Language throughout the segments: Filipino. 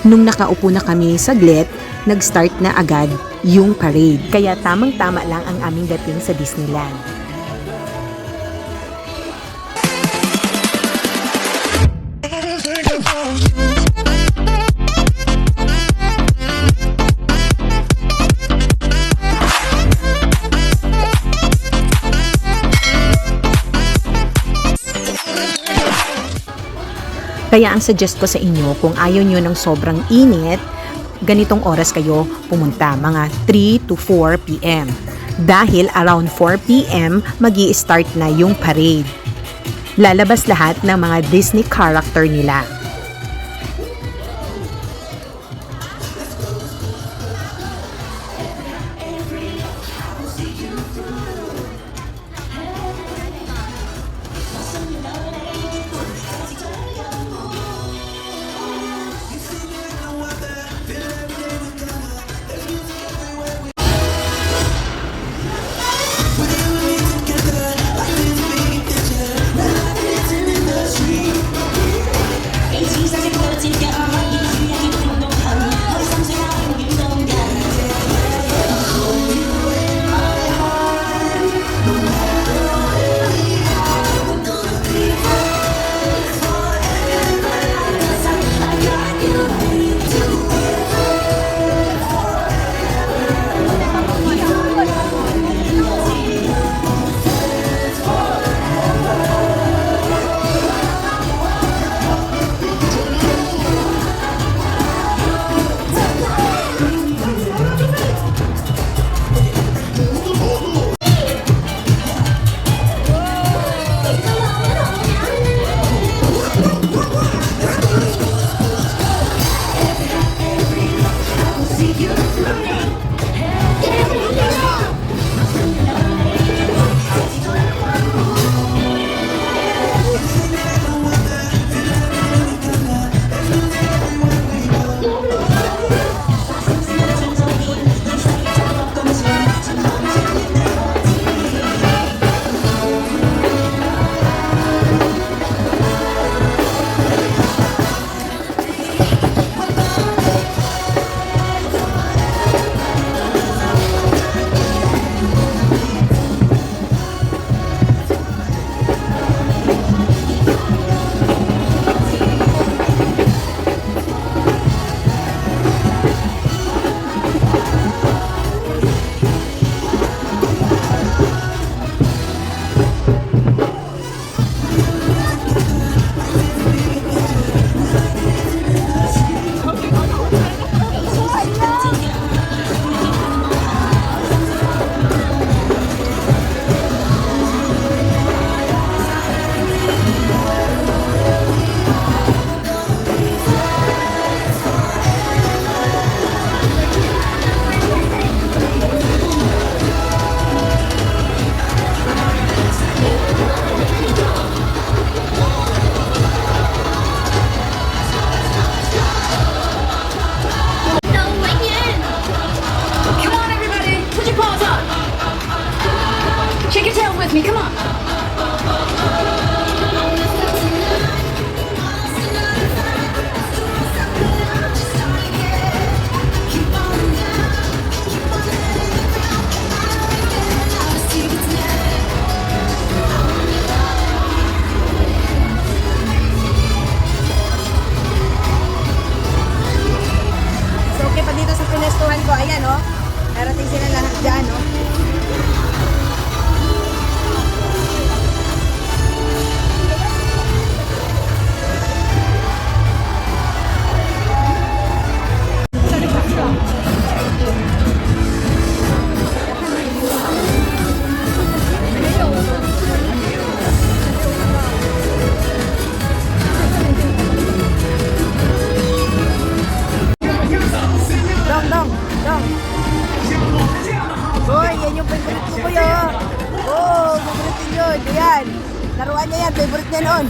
Nung nakaupo na kami saglit, nag-start na agad yung parade. Kaya tamang-tama lang ang aming dating sa Disneyland. Kaya ang suggest ko sa inyo, kung ayaw nyo ng sobrang init, ganitong oras kayo pumunta, mga 3 to 4 p.m. Dahil around 4 p.m, magi-start na yung parade. Lalabas lahat ng mga Disney character nila. with me, come on. So, okay pa dito sa pinestuhan ko. Ayan, oh. Narating sila lahat dyan, oh. Dong. Hoy, yan yung favorite ko kuya. Oh, favorite din yun. Ayan. Laruan niya yan. Favorite niya noon.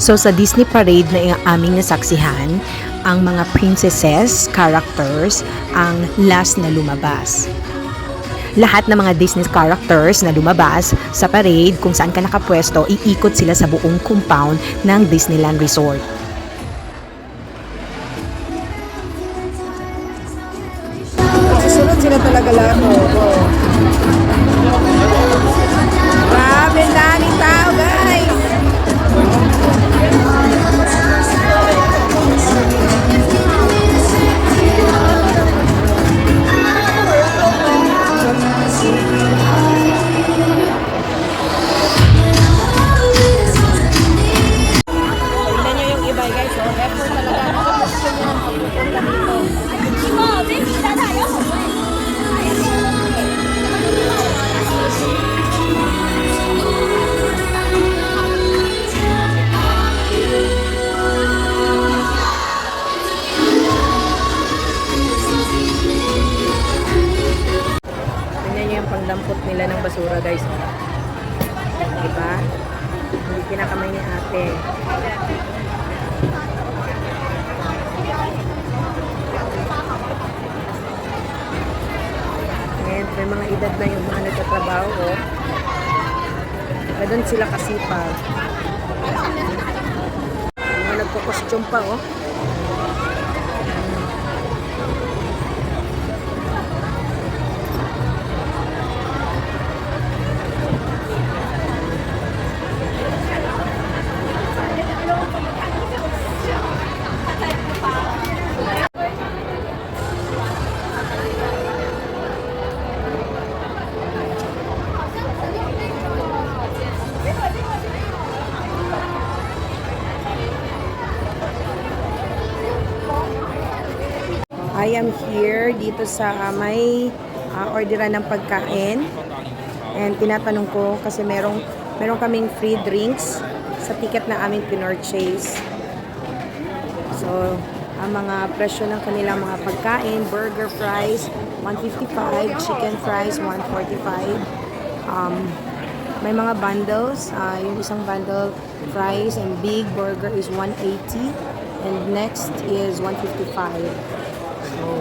So sa Disney Parade na aming nasaksihan, ang mga princesses characters ang last na lumabas. Lahat ng mga Disney characters na lumabas sa parade kung saan ka nakapwesto, iikot sila sa buong compound ng Disneyland Resort. Susunod sila talaga lahat. Grabe, daming tao, guys. Tingnan nyo yung iba, guys. Effort talaga. Tingnan nyo yung pangdampot nila ng basura, guys. Diba? Hindi kinakamay ni ate. And may mga edad na yung mga nagtatrabaho. Oh. Doon sila kasipag. Mga nagko-costume pa, oh. I am here dito sa may orderan ng pagkain. And tinatanong ko kasi meron kaming free drinks sa ticket na aming pinurchase. So, ang mga presyo ng kanilang mga pagkain, burger fries, 155, chicken fries, 145. May mga bundles. Yung isang bundle fries and big burger is 180. And next is 155. So,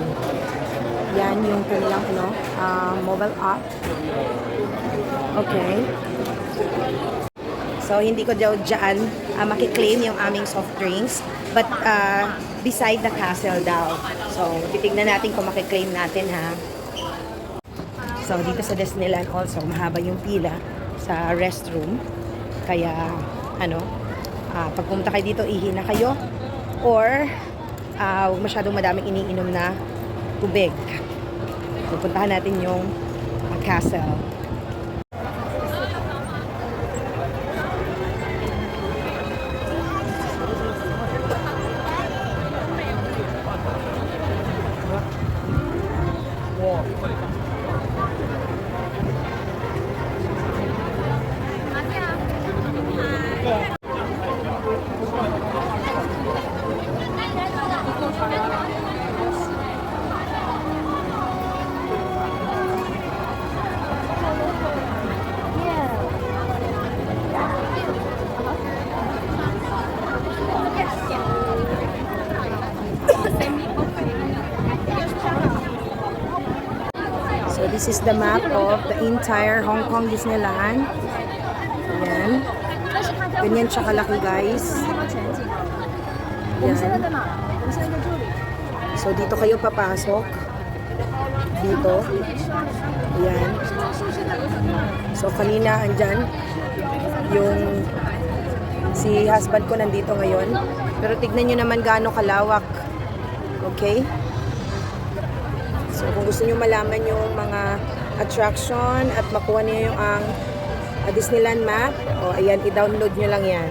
yan yung kanilang mobile app. Okay. So, hindi ko daw dyan makiklaim yung aming soft drinks. But, beside the castle daw. So, titignan natin kung makiklaim natin, ha. So, dito sa Disneyland also, mahaba yung pila sa restroom. Kaya, pag pumunta kayo dito, ihi na kayo. Or, huwag masyadong madaming iniinom na tubig. Pupuntahan natin yung castle. So this is the map of the entire Hong Kong Disneyland. Ayan. Ganyan siya kalaki, guys. Ayan. So dito kayo papasok. Dito. Ayan. So kanina andyan yung si husband ko nandito ngayon. Pero tignan nyo naman gaano kalawak. Okay? So, kung gusto nyo malaman yung mga attraction at makuha niyo yung ang Disneyland map, ayan, i-download nyo lang yan.